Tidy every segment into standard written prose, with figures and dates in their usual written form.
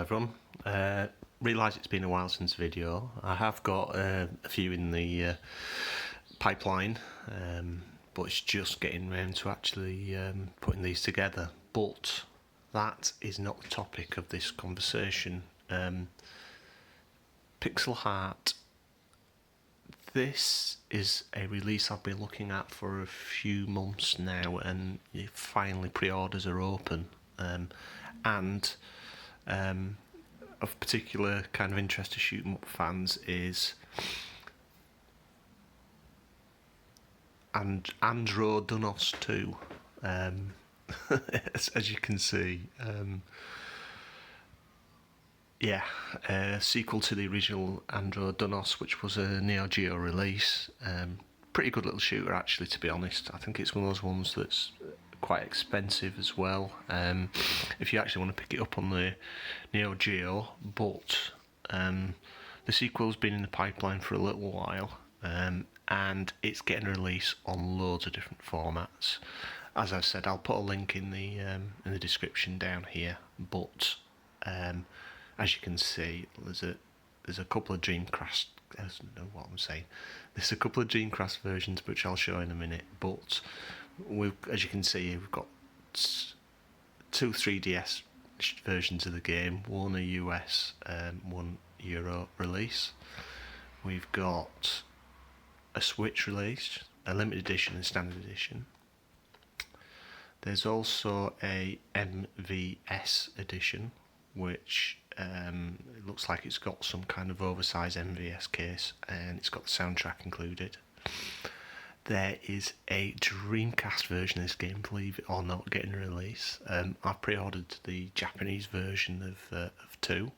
everyone. Realise it's been a while since video. I have got a few in the pipeline, but it's just getting round to actually putting these together. But that is not the topic of this conversation. Pixel Heart. This is a release I've been looking at for a few months now, and finally pre-orders are open. Of particular kind of interest to shoot 'em up fans is Andro Dunos 2. As you can see, sequel to the original Andro Dunos, which was a Neo Geo release. Pretty good little shooter, actually, to be honest. I think it's one of those ones that's quite expensive as well, if you actually want to pick it up on the Neo Geo, but the sequel's been in the pipeline for a little while, and it's getting a release on loads of different formats. As I've said, I'll put a link in the description down here, but as you can see, there's a couple of Dreamcast. I don't know what I'm saying. There's a couple of Dreamcast versions which I'll show in a minute, but as you can see, we've got two 3DS versions of the game, one a US, one Euro release. We've got a Switch release, a limited edition and standard edition. There's also a MVS edition, which it looks like it's got some kind of oversized MVS case, and it's got the soundtrack included. There is a Dreamcast version of this game, believe it or not, getting a release. I've pre-ordered the Japanese version of 2.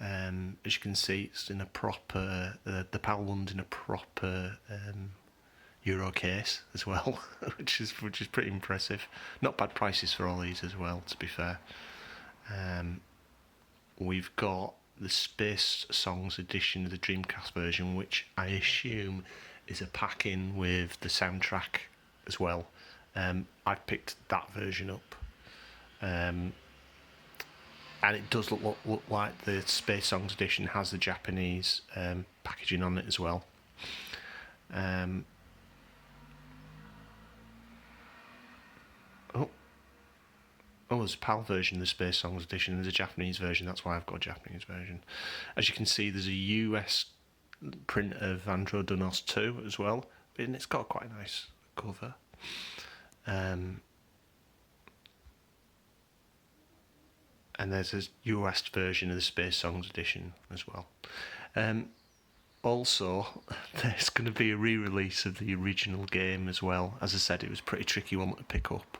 As you can see, it's in a proper, the PAL one's in a proper Euro case as well, which is pretty impressive. Not bad prices for all these as well, to be fair. We've got the Space Songs edition of the Dreamcast version, which I assume is a pack-in with the soundtrack as well. I've picked that version up, and it does look like the Space Songs edition has the Japanese packaging on it as well. There's a PAL version of the Space Songs edition. There's a Japanese version. That's why I've got a Japanese version. As you can see, there's a US print of Andro Dunos 2 as well, and it's got quite a nice cover. And there's a US version of the Space Songs edition as well. Also, there's going to be a re-release of the original game as well. As I said, it was a pretty tricky one to pick up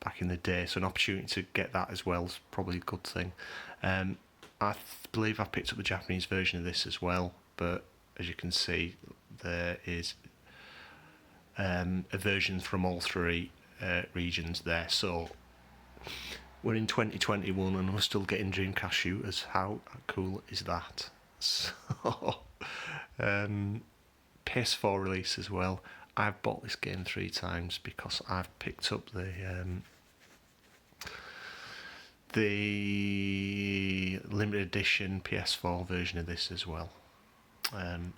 back in the day, so an opportunity to get that as well is probably a good thing. I believe I picked up the Japanese version of this as well, but as you can see, there is a version from all three regions there. So we're in 2021 and we're still getting Dreamcast shooters. How cool is that? So PS4 release as well. I've bought this game 3 times because I've picked up the limited edition PS4 version of this as well.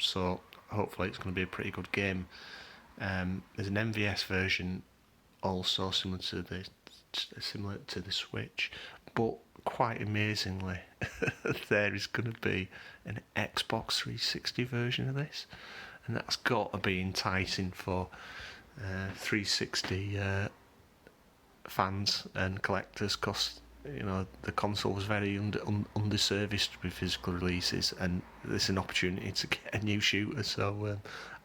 So hopefully it's going to be a pretty good game. There's an MVS version also similar to the Switch, but quite amazingly there is going to be an Xbox 360 version of this, and that's got to be enticing for 360 fans and collectors, because the console was very underserviced with physical releases, and this is an opportunity to get a new shooter. So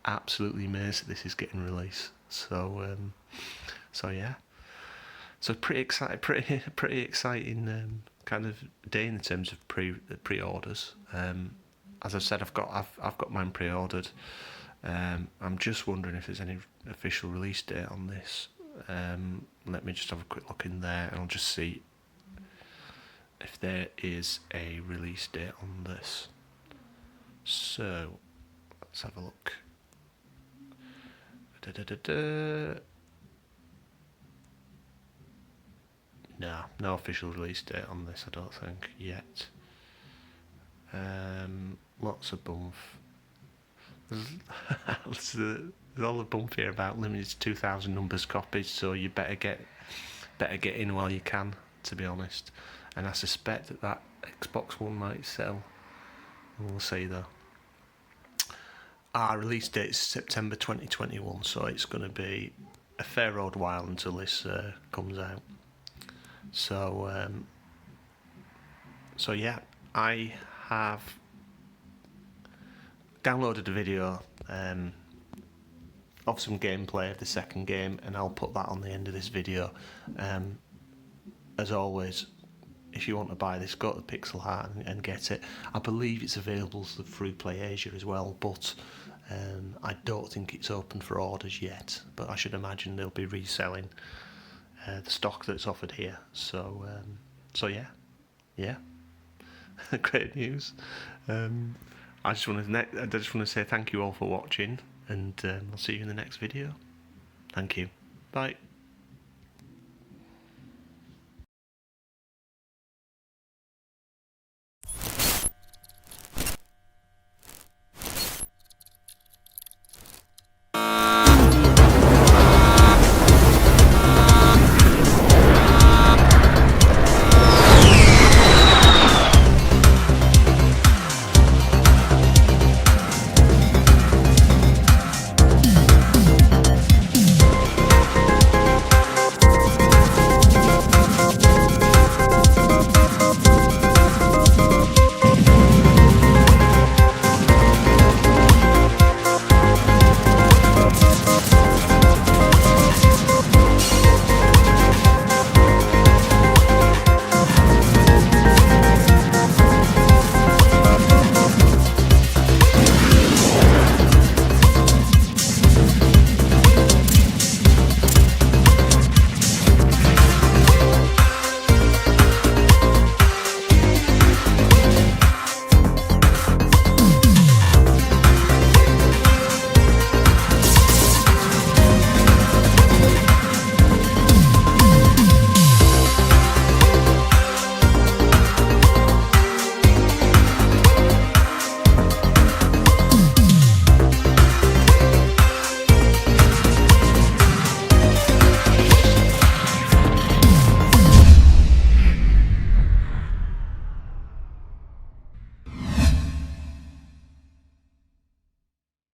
absolutely amazed that this is getting released. So yeah, so pretty exciting kind of day in terms of pre-orders. As I've said, I've got mine pre-ordered. I'm just wondering if there's any official release date on this. Let me just have a quick look in there, and I'll just see if there is a release date on this. So let's have a look. no official release date on this, I don't think, yet. Lots of bumf. There's all the bumf here about limited to 2,000 numbers copies, so you better get in while you can, to be honest. And I suspect that Xbox One might sell. We'll see though. Our release date is September 2021, so it's going to be a fair old while until this comes out. So yeah, I have downloaded a video of some gameplay of the second game, and I'll put that on the end of this video. As always, if you want to buy this, go to Pixel Heart and get it. I believe it's available through Play Asia as well, but I don't think it's open for orders yet. But I should imagine they'll be reselling the stock that's offered here. So yeah, great news. I just want to say thank you all for watching, and I'll see you in the next video. Thank you. Bye.